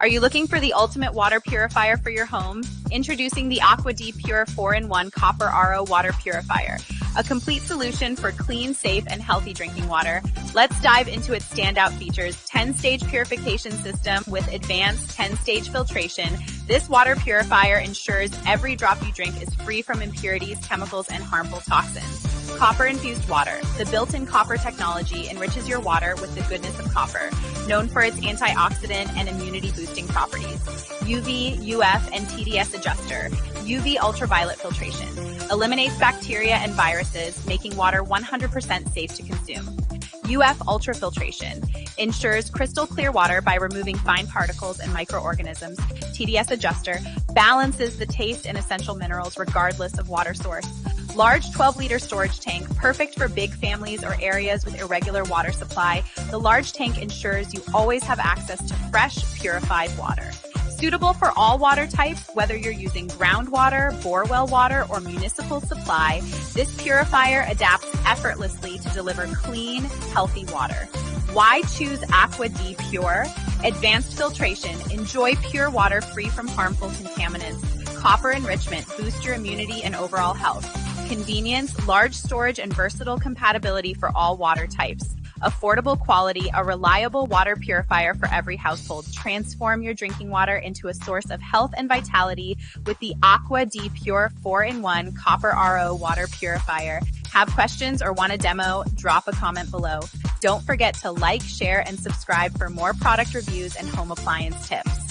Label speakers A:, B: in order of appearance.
A: Are you looking for the ultimate water purifier for your home? Introducing the AQUA D Pure 4-in-1 Copper RO Water Purifier, a complete solution for clean, safe, and healthy drinking water. Let's dive into its standout features. 10-stage purification system with advanced 10-stage filtration. This water purifier ensures every drop you drink is free from impurities, chemicals, and harmful toxins. Copper-infused water. The built-in copper technology enriches your water with the goodness of copper, known for its antioxidant and immunity-boosting properties. UV, UF, and TDS adjuster. UV ultraviolet filtration. Eliminates bacteria and viruses, making water 100% safe to consume. UF ultrafiltration. Ensures crystal clear water by removing fine particles and microorganisms. TDS adjuster. Balances the taste and essential minerals regardless of water source. Large 12-liter storage tank, perfect for big families or areas with irregular water supply. The large tank ensures you always have access to fresh, purified water. Suitable for all water types, whether you're using groundwater, borewell water, or municipal supply, this purifier adapts effortlessly to deliver clean, healthy water. Why choose AQUA D Pure? Advanced filtration. Enjoy pure water free from harmful contaminants. Copper enrichment. Boost your immunity and overall health. Convenience, large storage, and versatile compatibility for all water types. Affordable quality, a reliable water purifier for every household. Transform your drinking water into a source of health and vitality with the AQUA D Pure 4-in-1 Copper RO Water Purifier. Have questions or want a demo? Drop a comment below. Don't forget to like, share, and subscribe for more product reviews and home appliance tips.